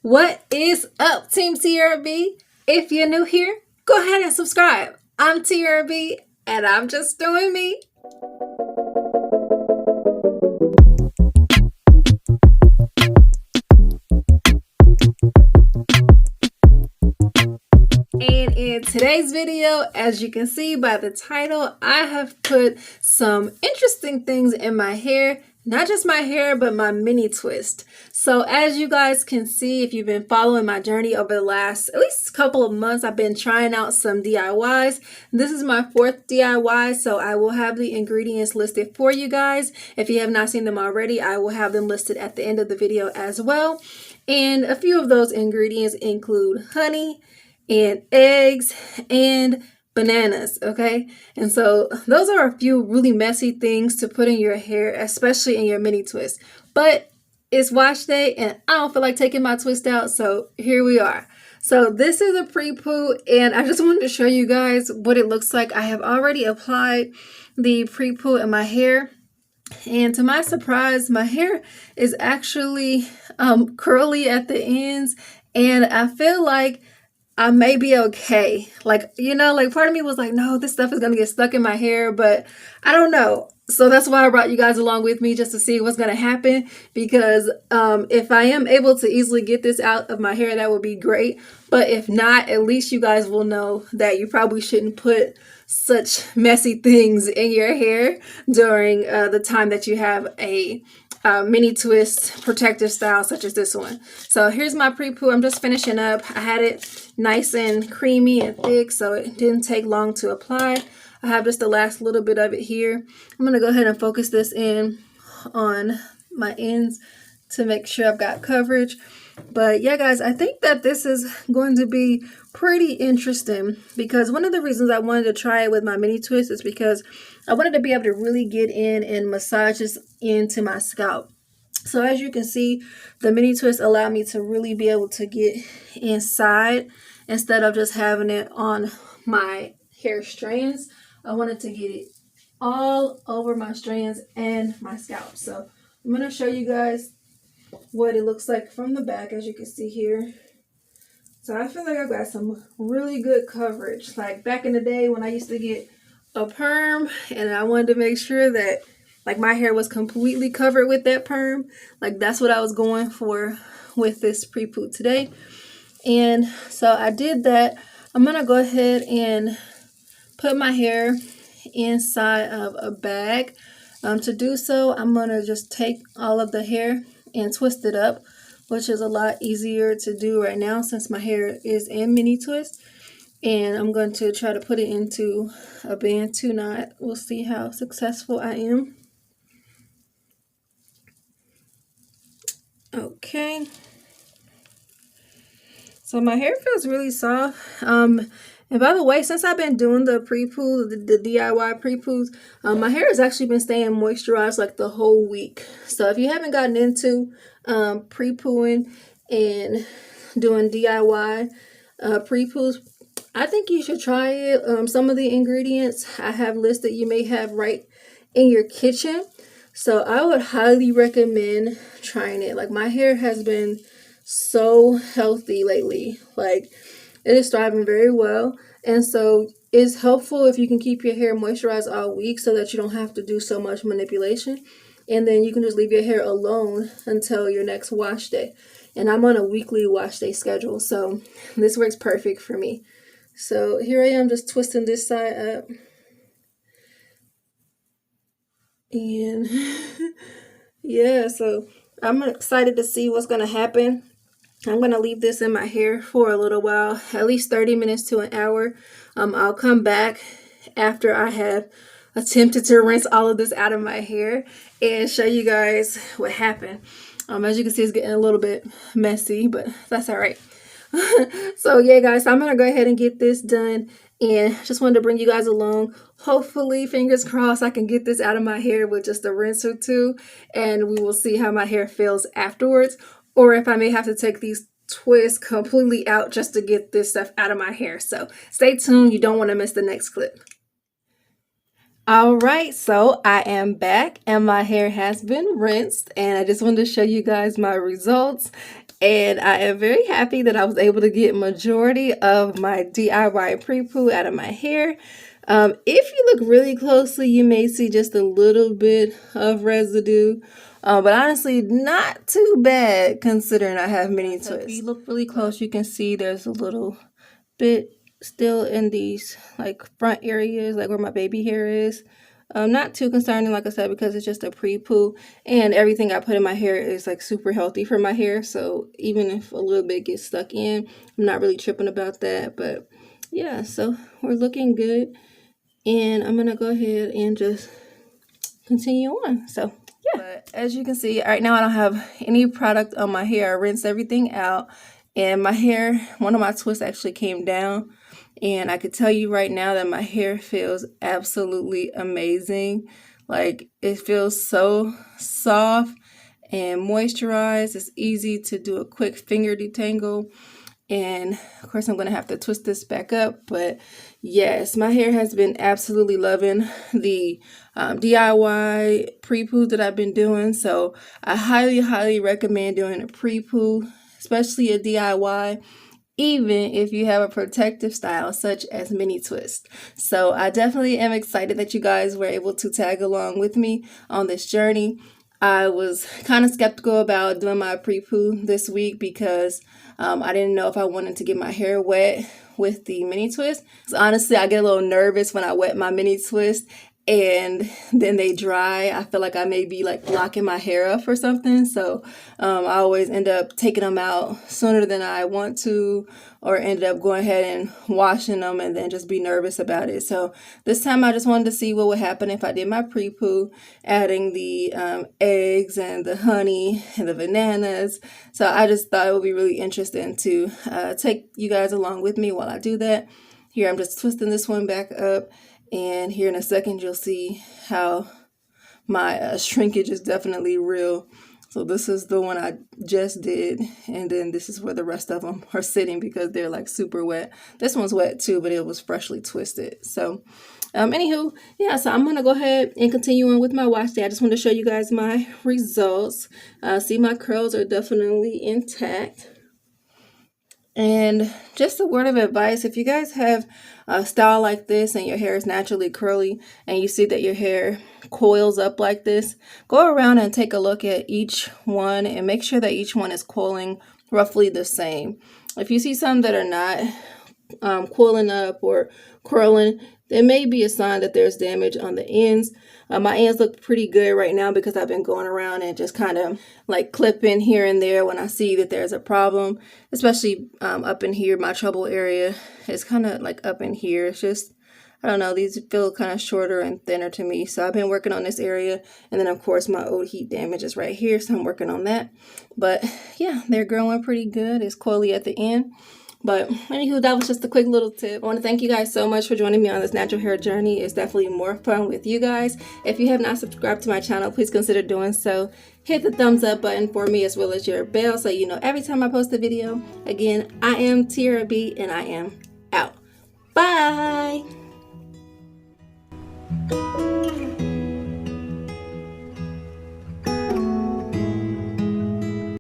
What is up, Team Tiarrea B? If you're new here, go ahead and subscribe. I'm Tiarrea B, and I'm just doing me. And in today's video, as you can see by the title, I have put some interesting things in my hair. Not just my hair, but my mini twist. So as you guys can see, if you've been following my journey over the last at least couple of months, I've been trying out some DIYs. This is my fourth DIY, so I will have the ingredients listed for you guys. If you have not seen them already, I will have them listed at the end of the video as well. And a few of those ingredients include honey and eggs and bananas, okay? And so those are a few really messy things to put in your hair, especially in your mini twist. But it's wash day and I don't feel like taking my twist out, so here we are. So this is a pre-poo, and I just wanted to show you guys what it looks like. I have already applied the pre-poo in my hair, and to my surprise, my hair is actually curly at the ends, and I feel like I may be okay. Like, like part of me was like, no, this stuff is going to get stuck in my hair, but I don't know. So that's why I brought you guys along with me, just to see what's going to happen, because if I am able to easily get this out of my hair, that would be great. But if not, at least you guys will know that you probably shouldn't put such messy things in your hair during the time that you have a mini twist protective style such as this one. So here's my pre-poo. I'm just finishing up. I had it nice and creamy and thick, so it didn't take long to apply. I have just the last little bit of it here. I'm going to go ahead and focus this in on my ends to make sure I've got coverage. But yeah, guys, I think that this is going to be pretty interesting, because one of the reasons I wanted to try it with my mini twist is because I wanted to be able to really get in and massage this into my scalp. So as you can see, the mini twist allowed me to really be able to get inside instead of just having it on my hair strands. I wanted to get it all over my strands and my scalp. So I'm going to show you guys what it looks like from the back, as you can see here. So I feel like I've got some really good coverage. Like back in the day when I used to get a perm and I wanted to make sure that like my hair was completely covered with that perm, like that's what I was going for with this pre-poo today. And so I did that. I'm gonna go ahead and put my hair inside of a bag. To do so, I'm gonna just take all of the hair and twist it up, which is a lot easier to do right now since my hair is in mini twist. And I'm going to try to put it into a bantu knot. We'll see how successful I am. Okay. So my hair feels really soft. And by the way, since I've been doing the pre-poo, the DIY pre-poos, my hair has actually been staying moisturized like the whole week. So if you haven't gotten into pre-pooing and doing DIY pre-poos, I think you should try it. Some of the ingredients I have listed you may have right in your kitchen. So I would highly recommend trying it. Like my hair has been so healthy lately. Like it is thriving very well, and so it's helpful if you can keep your hair moisturized all week so that you don't have to do so much manipulation, and then you can just leave your hair alone until your next wash day. And I'm on a weekly wash day schedule, so this works perfect for me. So here I am just twisting this side up, and yeah, so I'm excited to see what's going to happen. I'm going to leave this in my hair for a little while, at least 30 minutes to an hour. I'll come back after I have attempted to rinse all of this out of my hair and show you guys what happened. As you can see, it's getting a little bit messy, but that's all right. So yeah, guys, I'm going to go ahead and get this done, and just wanted to bring you guys along. Hopefully, fingers crossed, I can get this out of my hair with just a rinse or two, and we will see how my hair feels afterwards, or if I may have to take these twists completely out just to get this stuff out of my hair. So stay tuned. You don't want to miss the next clip. All right, so I am back and my hair has been rinsed, and I just wanted to show you guys my results. And I am very happy that I was able to get majority of my DIY pre-poo out of my hair. If you look really closely, you may see just a little bit of residue. But honestly, not too bad considering I have mini twists. If you look really close, you can see there's a little bit still in these like front areas, like where my baby hair is. Not too concerning, like I said, because it's just a pre-poo, and everything I put in my hair is like super healthy for my hair. So even if a little bit gets stuck in, I'm not really tripping about that. But yeah, so we're looking good, and I'm gonna go ahead and just continue on. So yeah, but as you can see, right now I don't have any product on my hair. I rinsed everything out, and my hair, one of my twists actually came down. And I could tell you right now that my hair feels absolutely amazing. Like, it feels so soft and moisturized. It's easy to do a quick finger detangle. And of course, I'm going to have to twist this back up. But yes, my hair has been absolutely loving the DIY pre-poo that I've been doing. So I highly, highly recommend doing a pre-poo, especially a DIY, even if you have a protective style such as mini twist. So I definitely am excited that you guys were able to tag along with me on this journey. I was kind of skeptical about doing my pre-poo this week because I didn't know if I wanted to get my hair wet with the mini twist. So honestly, I get a little nervous when I wet my mini twist and then they dry. I feel like I may be like locking my hair up or something. So I always end up taking them out sooner than I want to, or ended up going ahead and washing them and then just be nervous about it. So this time I just wanted to see what would happen if I did my pre-poo, adding the eggs and the honey and the bananas. So I just thought it would be really interesting to take you guys along with me while I do that. Here I'm just twisting this one back up. And here in a second, you'll see how my shrinkage is definitely real. So this is the one I just did. And then this is where the rest of them are sitting because they're like super wet. This one's wet too, but it was freshly twisted. So anywho, yeah, so I'm going to go ahead and continue on with my wash day. I just want to show you guys my results. See, my curls are definitely intact. And just a word of advice, if you guys have a style like this and your hair is naturally curly and you see that your hair coils up like this, go around and take a look at each one and make sure that each one is coiling roughly the same. If you see some that are not coiling up or curling, there may be a sign that there's damage on the ends. My ends look pretty good right now because I've been going around and just kind of like clipping here and there when I see that there's a problem, especially up in here. My trouble area is kind of like up in here. It's just, I don't know, these feel kind of shorter and thinner to me. So I've been working on this area. And then of course my old heat damage is right here. So I'm working on that. But yeah, they're growing pretty good. It's coily at the end. But anywho, that was just a quick little tip. I want to thank you guys so much for joining me on this natural hair journey. It's definitely more fun with you guys. If you have not subscribed to my channel, please consider doing so. Hit the thumbs up button for me as well as your bell so you know every time I post a video. Again, I am Tiarrea B and I am out. Bye!